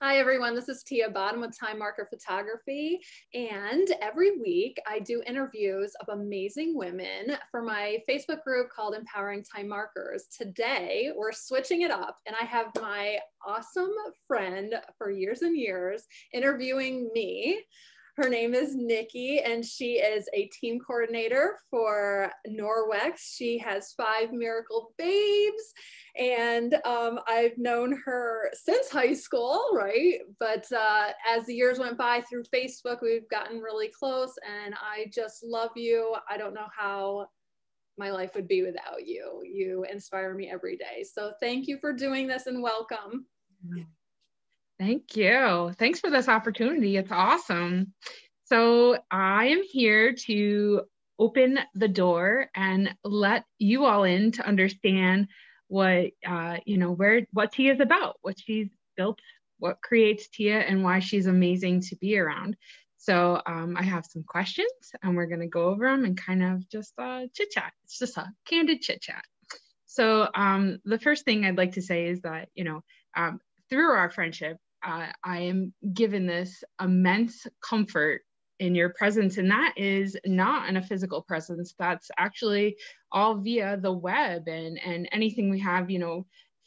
Hi everyone, this is Tia Bottum with TimeMarker Photography, and every week I do interviews of amazing women for my Facebook group called Empowering Time Markers. Today we're switching it up, and I have my awesome friend for years and years interviewing me. Her name is Nicky, and she is a team coordinator for Norwex. She has 5 miracle babes, and I've known her since high school, right? But as the years went by through Facebook, we've gotten really close, and I just love you. I don't know how my life would be without you. You inspire me every day. So thank you for doing this, and welcome. Thank you. Thanks for this opportunity. It's awesome. So I am here to open the door and let you all in to understand what, what Tia is about, what she's built, what creates Tia, and why she's amazing to be around. So I have some questions, and we're going to go over them and kind of just chit chat. It's just a candid chit chat. So the first thing I'd like to say is that, through our friendship, I am given this immense comfort in your presence, and that is not in a physical presence. That's actually all via the web and anything we have,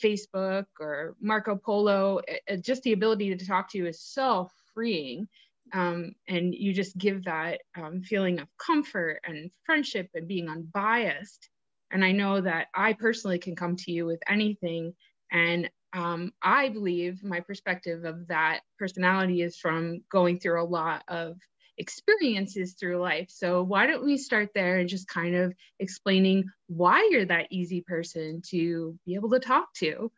Facebook or Marco Polo. Just the ability to talk to you is so freeing, and you just give that feeling of comfort and friendship and being unbiased. And I know that I personally can come to you with anything, and I believe my perspective of that personality is from going through a lot of experiences through life. So why don't we start there and just kind of explaining why you're that easy person to be able to talk to?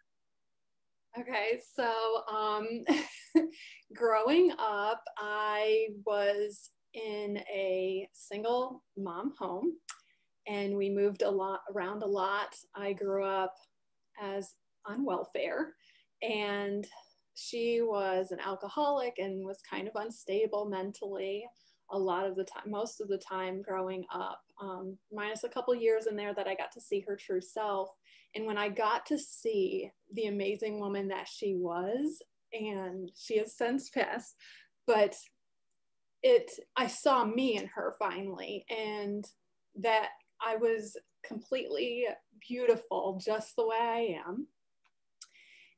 Okay, so growing up, I was in a single mom home, and we moved around a lot. I grew up on welfare, and she was an alcoholic and was kind of unstable mentally a lot of the time, most of the time growing up, minus a couple years in there that I got to see her true self. And when I got to see the amazing woman that she was, and she has since passed, but I saw me in her finally, and that I was completely beautiful just the way I am.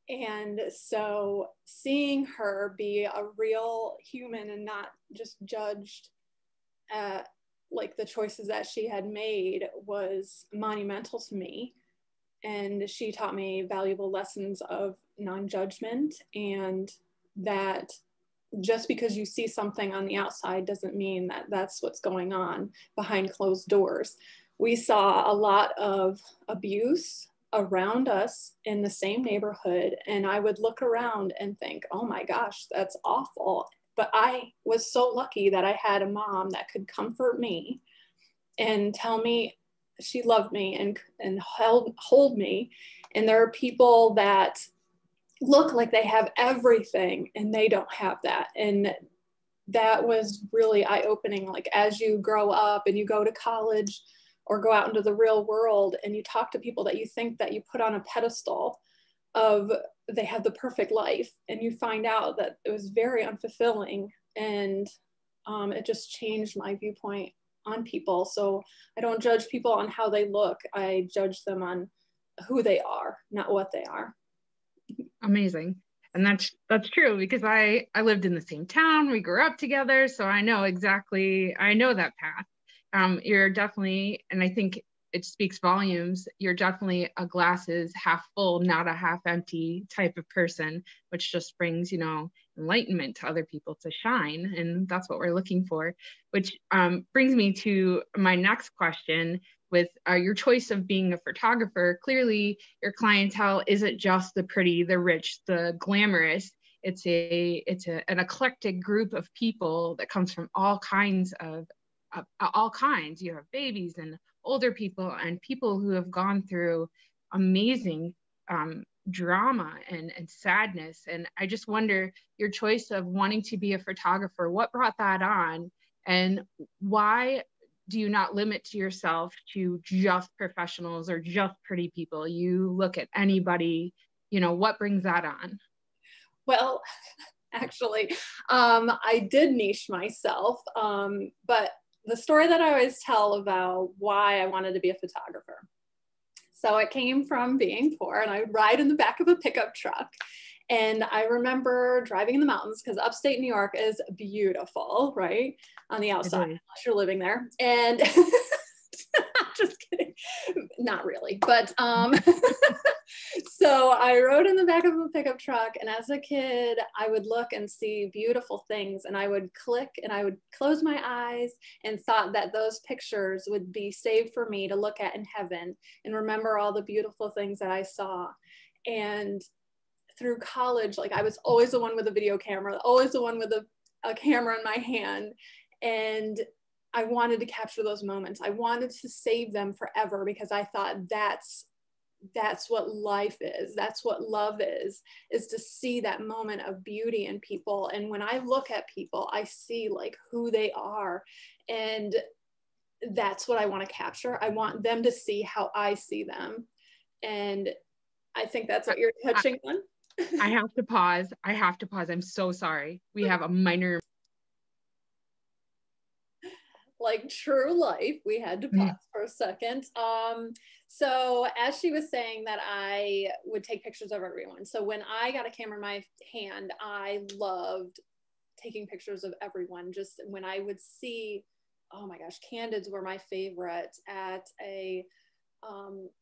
And so seeing her be a real human and not just judged at like the choices that she had made was monumental to me. And she taught me valuable lessons of non-judgment, and that just because you see something on the outside doesn't mean that that's what's going on behind closed doors. We saw a lot of abuse around us in the same neighborhood, and I would look around and think, oh my gosh, that's awful. But I was so lucky that I had a mom that could comfort me and tell me she loved me and hold me. And there are people that look like they have everything and they don't have that. And that was really eye-opening. Like as you grow up and you go to college or go out into the real world and you talk to people that you think that you put on a pedestal of they have the perfect life, and you find out that it was very unfulfilling, and it just changed my viewpoint on people. So I don't judge people on how they look. I judge them on who they are, not what they are. Amazing. And that's true, because I lived in the same town. We grew up together. So I know that path. You're definitely, and I think it speaks volumes, you're definitely a glasses half full, not a half empty type of person, which just brings, enlightenment to other people to shine. And that's what we're looking for, which brings me to my next question. With your choice of being a photographer, clearly your clientele isn't just the pretty, the rich, the glamorous. It's an eclectic group of people that comes from all kinds. You have babies and older people and people who have gone through amazing drama and sadness. And I just wonder, your choice of wanting to be a photographer, what brought that on, and why do you not limit yourself to just professionals or just pretty people? You look at anybody, what brings that on? Well, actually, I did niche myself, but the story that I always tell about why I wanted to be a photographer. So it came from being poor, and I would ride in the back of a pickup truck. And I remember driving in the mountains because upstate New York is beautiful, right? On the outside, unless you're living there. And just kidding, not really, but so I rode in the back of a pickup truck, and as a kid I would look and see beautiful things, and I would click and I would close my eyes and thought that those pictures would be saved for me to look at in heaven and remember all the beautiful things that I saw. And through college, like I was always the one with a video camera, always the one with a camera in my hand, and I wanted to capture those moments. I wanted to save them forever because I thought that's what life is. That's what love is to see that moment of beauty in people. And when I look at people, I see like who they are. And that's what I want to capture. I want them to see how I see them. And I think that's what you're touching on. I have to pause. I'm so sorry. We have a minor, like true life, we had to pause for a second. So as she was saying that I would take pictures of everyone. So when I got a camera in my hand, I loved taking pictures of everyone. Just when I would see, oh my gosh, candids were my favorite at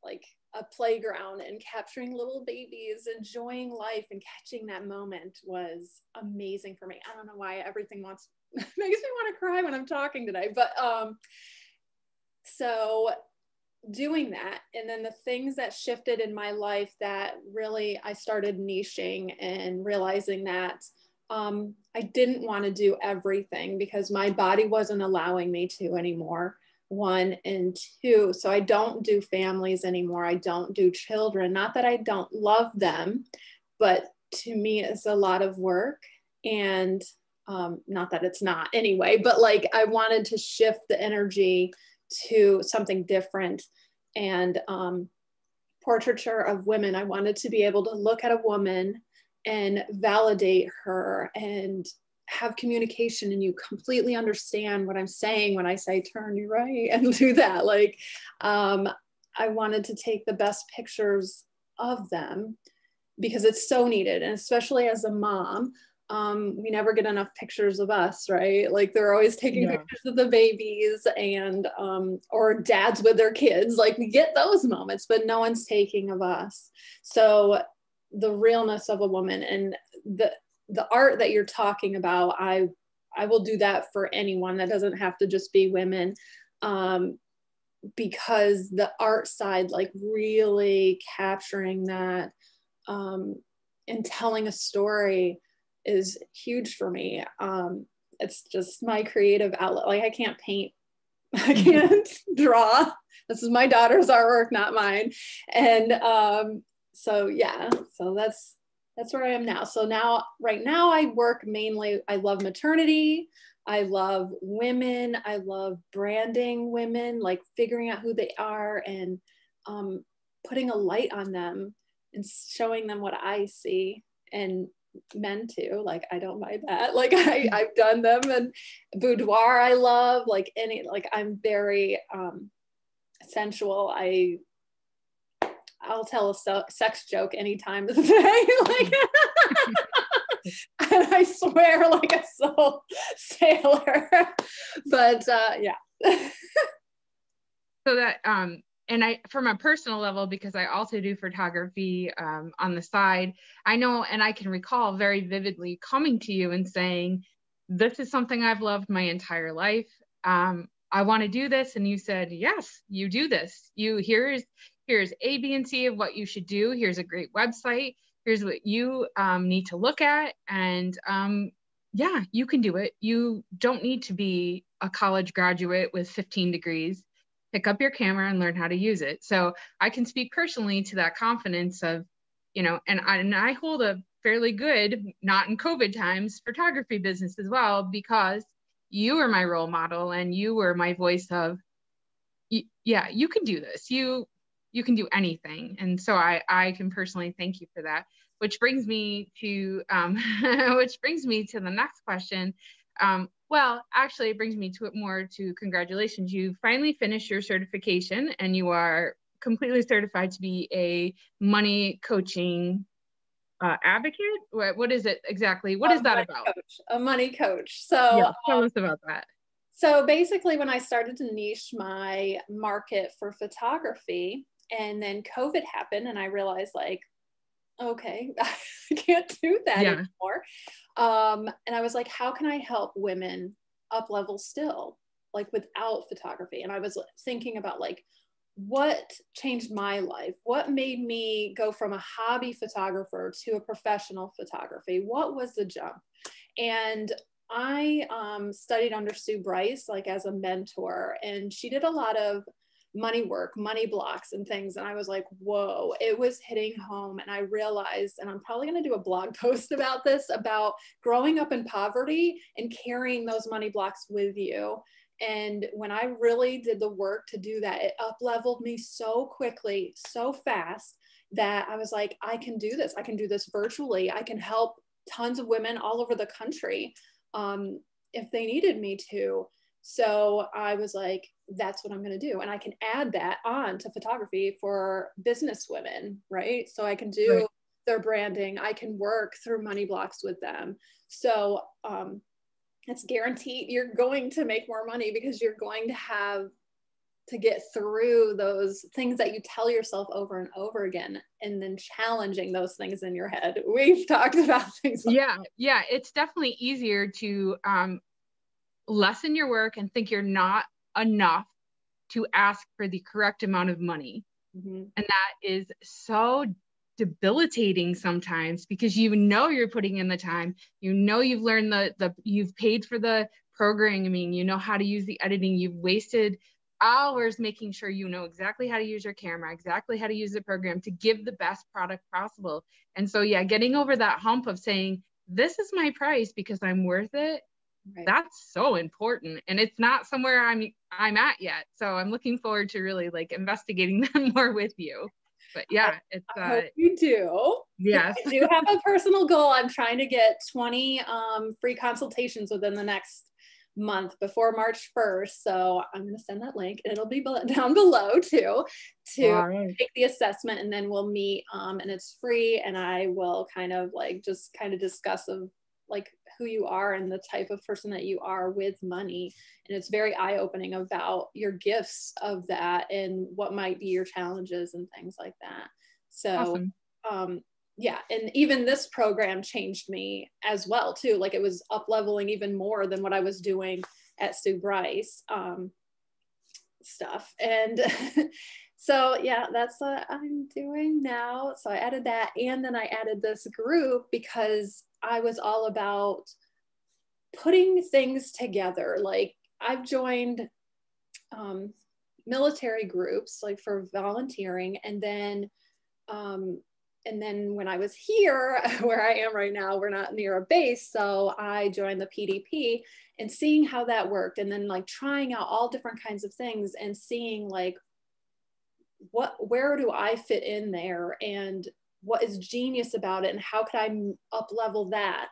like a playground, and capturing little babies enjoying life and catching that moment was amazing for me. I don't know why everything makes me want to cry when I'm talking today, but so doing that, and then the things that shifted in my life that really I started niching and realizing that I didn't want to do everything because my body wasn't allowing me to anymore. 1 and 2. So I don't do families anymore. I don't do children. Not that I don't love them, but to me it's a lot of work. And not that it's not anyway, but like I wanted to shift the energy to something different. And portraiture of women, I wanted to be able to look at a woman and validate her and have communication, and you completely understand what I'm saying when I say turn you right and do that. Like I wanted to take the best pictures of them because it's so needed. And especially as a mom, we never get enough pictures of us, right? Like they're always taking pictures of the babies and or dads with their kids. Like we get those moments, but no one's taking of us. So the realness of a woman and the art that you're talking about, I will do that for anyone. That doesn't have to just be women, because the art side, like really capturing that and telling a story is huge for me. It's just my creative outlet. Like I can't paint, I can't draw. This is my daughter's artwork, not mine. And so yeah, so that's where I am now. So now, right now I work mainly, I love maternity. I love women. I love branding women, like figuring out who they are and putting a light on them and showing them what I see. And men too, like I don't mind that. Like I've done them. And boudoir I love, like I'm very sensual. I'll tell a sex joke any time of the day. Like, and I swear like a soul sailor. But yeah. So that and I, from a personal level, because I also do photography on the side, I know, and I can recall very vividly coming to you and saying, this is something I've loved my entire life. I want to do this. And you said, yes, you do this. Here's A, B, and C of what you should do. Here's a great website. Here's what you need to look at. And yeah, you can do it. You don't need to be a college graduate with 15 degrees. Pick up your camera and learn how to use it. So I can speak personally to that confidence of, and I hold a fairly good, not in COVID times, photography business as well, because you were my role model and you were my voice of, yeah, you can do this. You you can do anything. And so I can personally thank you for that, which brings me to, which brings me to the next question. Well, actually it brings me to it more to congratulations. You finally finished your certification and you are completely certified to be a money coaching advocate. What is it exactly? What is that about? A money coach. Yeah, tell us about that. So basically when I started to niche my market for photography, and then COVID happened and I realized like, okay, I can't do that anymore. And I was like, how can I help women up level still, like without photography? And I was thinking about like, what changed my life? What made me go from a hobby photographer to a professional photography? What was the jump? And I studied under Sue Bryce, like as a mentor, and she did a lot of money work, money blocks and things. And I was like, whoa, it was hitting home. And I realized, and I'm probably going to do a blog post about this, about growing up in poverty and carrying those money blocks with you. And when I really did the work to do that, it up leveled me so quickly, so fast that I was like, I can do this. I can do this virtually. I can help tons of women all over the country if they needed me to. So I was like, that's what I'm going to do. And I can add that on to photography for business women, right? So I can do their branding. I can work through money blocks with them. So it's guaranteed you're going to make more money because you're going to have to get through those things that you tell yourself over and over again, and then challenging those things in your head. We've talked about things like yeah, it's definitely easier to lessen your work and think you're not enough to ask for the correct amount of money. And that is so debilitating sometimes, because you know you're putting in the time, you know you've learned you've paid for the programming, you know how to use the editing, you've wasted hours making sure you know exactly how to use your camera, exactly how to use the program to give the best product possible. And so yeah, getting over that hump of saying, this is my price because I'm worth it, that's so important. And it's not somewhere I'm at yet. So I'm looking forward to really like investigating them more with you. But yeah, it's I hope you do. Yes. I do have a personal goal. I'm trying to get 20 free consultations within the next month before March 1st. So I'm going to send that link, and it'll be down below too, to take the assessment, and then we'll meet and it's free, and I will kind of discuss of like who you are and the type of person that you are with money. And it's very eye-opening about your gifts of that and what might be your challenges and things like that. So awesome. Yeah, and even this program changed me as well too. Like it was up leveling even more than what I was doing at Sue Bryce stuff. And so yeah, that's what I'm doing now. So I added that, and then I added this group because I was all about putting things together. Like I've joined military groups like for volunteering, and then when I was here, where I am right now, we're not near a base. So I joined the PDP and seeing how that worked, and then like trying out all different kinds of things and seeing like where do I fit in there, and what is genius about it, and how could I up level that?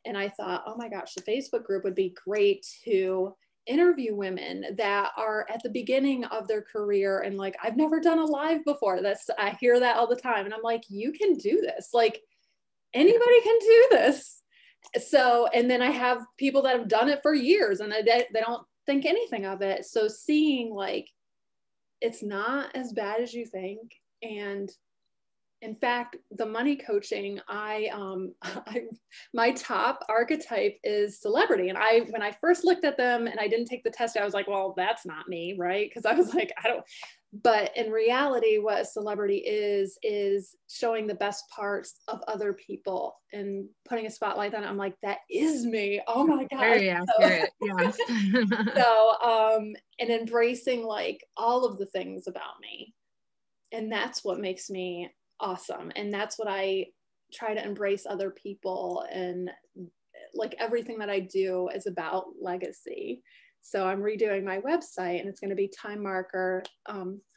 And I thought, oh my gosh, the Facebook group would be great to interview women that are at the beginning of their career and like, I've never done a live before. I hear that all the time, and I'm like, you can do this. Like anybody can do this. So, and then I have people that have done it for years and they don't think anything of it. So seeing like, it's not as bad as you think. And in fact, the money coaching, my top archetype is celebrity. And when I first looked at them and I didn't take the test, I was like, well, that's not me, right? Because I was like, but in reality, what a celebrity is showing the best parts of other people and putting a spotlight on it. I'm like, that is me. Oh my God. Very accurate. Yes. So, and embracing like all of the things about me. And that's what makes me awesome. And that's what I try to embrace other people, and like everything that I do is about legacy. So I'm redoing my website, and it's going to be TimeMarker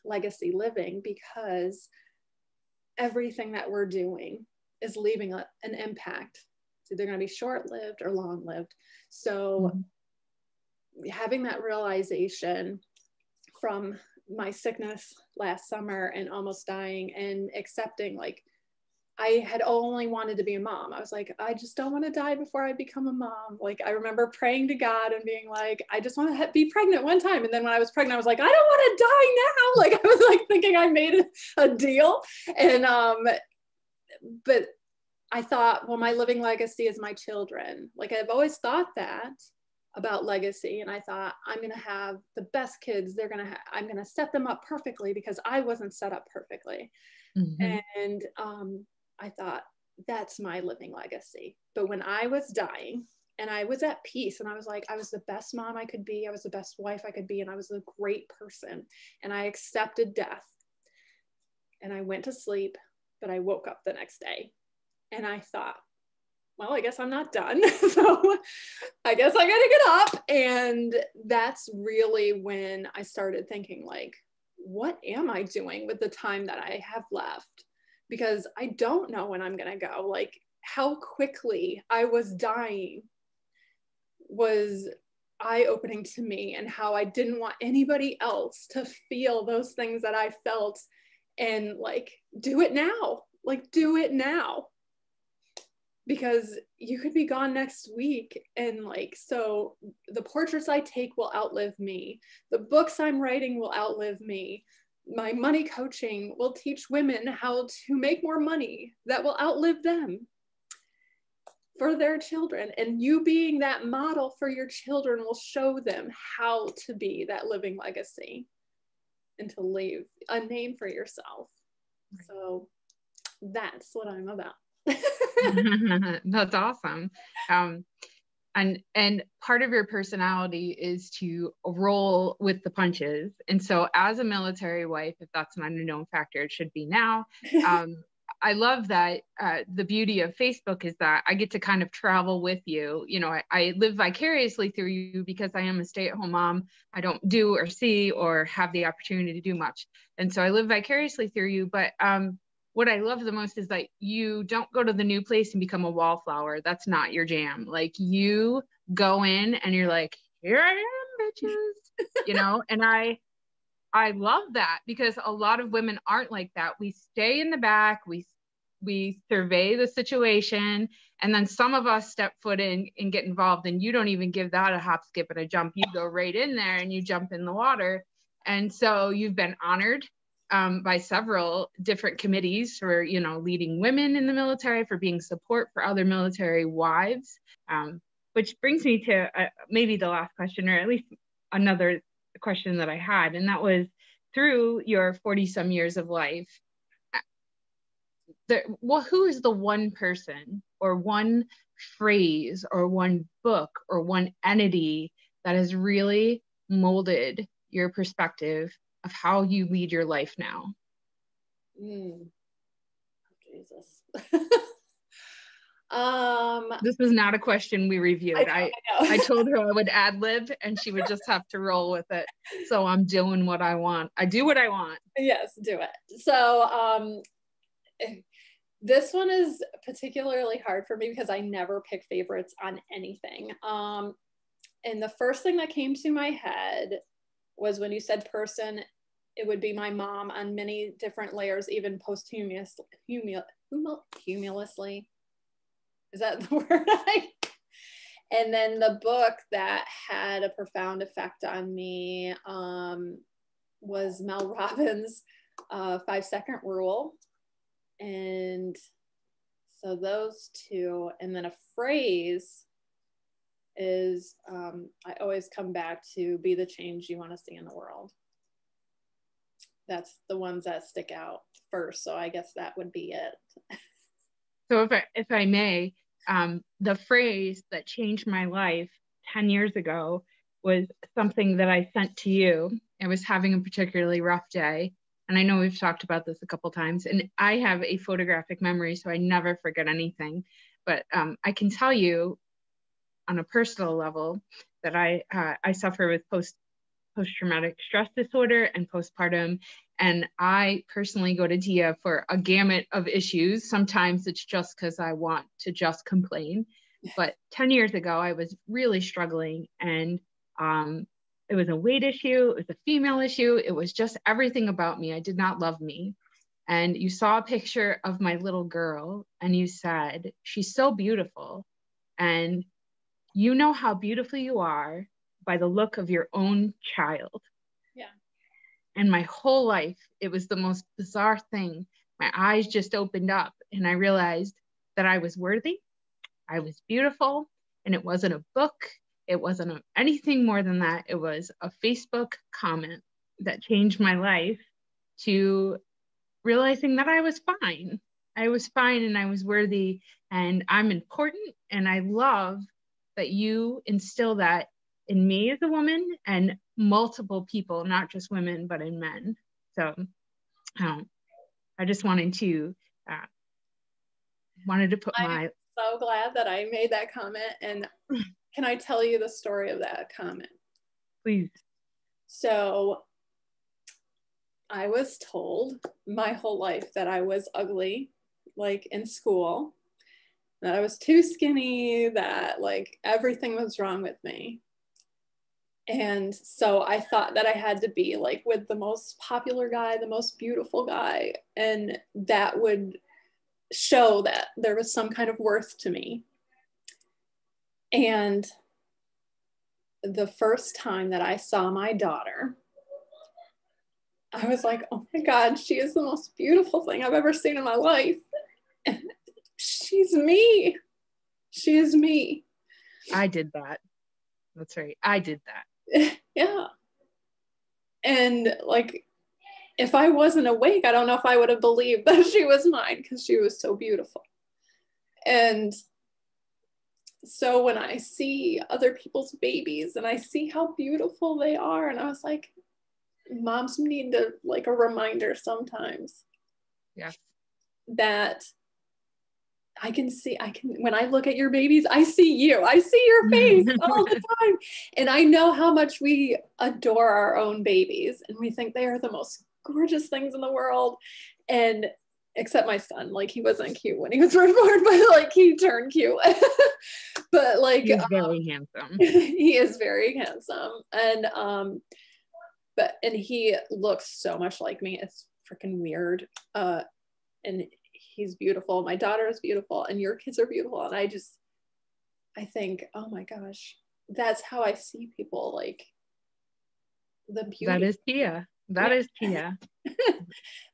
Legacy Living, because everything that we're doing is leaving an impact. So they're going to be short-lived or long-lived. So having that realization from my sickness last summer and almost dying, and accepting, like, I had only wanted to be a mom. I was like, I just don't want to die before I become a mom. Like, I remember praying to God and being like, I just want to be pregnant one time. And then when I was pregnant, I was like, I don't want to die now. Like, I was like thinking I made a deal. And, but I thought, well, my living legacy is my children. Like, I've always thought that about legacy. And I thought, I'm going to have the best kids. I'm going to set them up perfectly, because I wasn't set up perfectly. And, I thought, that's my living legacy. But when I was dying and I was at peace, and I was like, I was the best mom I could be, I was the best wife I could be, and I was a great person, and I accepted death, and I went to sleep, but I woke up the next day, and I thought, well, I guess I'm not done. So I guess I gotta get up. And that's really when I started thinking, like, what am I doing with the time that I have left? Because I don't know when I'm going to go. Like, how quickly I was dying was eye-opening to me, and how I didn't want anybody else to feel those things that I felt. And like, do it now. Like, do it now. Because you could be gone next week. And like, so the portraits I take will outlive me. The books I'm writing will outlive me. My money coaching will teach women how to make more money that will outlive them for their children. And you being that model for your children will show them how to be that living legacy and to leave a name for yourself. Right. So that's what I'm about. That's awesome. And part of your personality is to roll with the punches. And so as a military wife, if that's not a known factor, it should be now. I love that the beauty of Facebook is that I get to kind of travel with you. You know, I live vicariously through you because I am a stay-at-home mom. I don't do or see or have the opportunity to do much. And so I live vicariously through you. But what I love the most is that you don't go to the new place and become a wallflower. That's not your jam. Like, you go in and you're like, here I am, bitches, you know? And I love that, because a lot of women aren't like that. We stay in the back, we survey the situation, and then some of us step foot in and get involved, and you don't even give that a hop, skip, and a jump. You go right in there and you jump in the water. And so you've been honored by several different committees for, you know, leading women in the military, for being support for other military wives, which brings me to maybe the last question, or at least another question that I had, and that was, through your 40 some years of life, who is the one person or one phrase or one book or one entity that has really molded your perspective of how you lead your life now? Oh, Jesus. This was not a question we reviewed. I told her I would ad lib and she would just have to roll with it. So I'm doing what I want. I do what I want. Yes, do it. So this one is particularly hard for me because I never pick favorites on anything. And the first thing that came to my head was when you said person, it would be my mom on many different layers, even posthumously. Is that the word? And then the book that had a profound effect on me was Mel Robbins' 5-second rule. And so those two, and then a phrase is, I always come back to, be the change you want to see in the world. That's the ones that stick out first. So I guess that would be it. So if I may, the phrase that changed my life 10 years ago was something that I sent to you. I was having a particularly rough day. And I know we've talked about this a couple times, and I have a photographic memory, so I never forget anything. But I can tell you on a personal level that I suffer with post-traumatic stress disorder and postpartum. And I personally go to Tia for a gamut of issues. Sometimes it's just because I want to just complain. But 10 years ago, I was really struggling, and it was a weight issue. It was a female issue. It was just everything about me. I did not love me. And you saw a picture of my little girl and you said, she's so beautiful. And you know how beautiful you are by the look of your own child. Yeah. And my whole life, it was the most bizarre thing. My eyes just opened up and I realized that I was worthy. I was beautiful. And it wasn't a book. It wasn't anything more than that. It was a Facebook comment that changed my life to realizing that I was fine. I was fine and I was worthy and I'm important. And I love that you instill that in me as a woman and multiple people, not just women, but in men. So I just wanted to put I'm so glad that I made that comment. And can I tell you the story of that comment? Please. So I was told my whole life that I was ugly, like in school, that I was too skinny, that like everything was wrong with me. And so I thought that I had to be like with the most popular guy, the most beautiful guy, and that would show that there was some kind of worth to me. And the first time that I saw my daughter, I was like, oh my God, she is the most beautiful thing I've ever seen in my life. And she's me. She is me. I did that. That's right. I did that. Yeah. And like, if I wasn't awake, I don't know if I would have believed that she was mine because she was so beautiful. And so when I see other people's babies and I see how beautiful they are, and I was like, moms need to like a reminder sometimes. Yes. That when I look at your babies, I see you. I see your face all the time. And I know how much we adore our own babies and we think they are the most gorgeous things in the world. And except my son, like he wasn't cute when he was born, but like he turned cute. But like he's very handsome. He is very handsome. And and he looks so much like me. It's freaking weird. And he's beautiful. My daughter is beautiful and your kids are beautiful. And I think, oh my gosh, that's how I see people, like the beauty. That is Tia. That is Tia.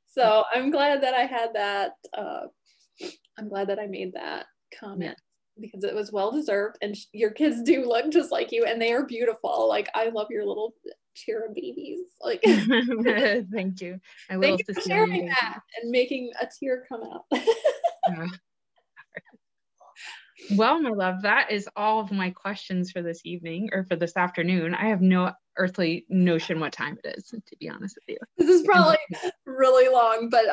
So I'm glad that I had that. I'm glad that I made that comment because it was well deserved. And your kids do look just like you and they are beautiful. Like I love your little cherub babies. Like thank you. Thank you for sharing that and making a tear come out. Well, my love, that is all of my questions for this evening or for this afternoon. I have no earthly notion what time it is, to be honest with you. This is probably really long, but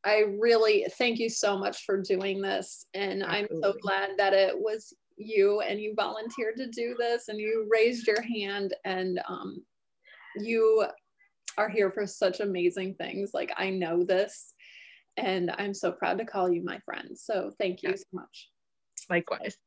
I really thank you so much for doing this. And absolutely. I'm so glad that it was you and you volunteered to do this and you raised your hand and you are here for such amazing things. Like I know this and I'm so proud to call you my friend. So thank you so much. Likewise.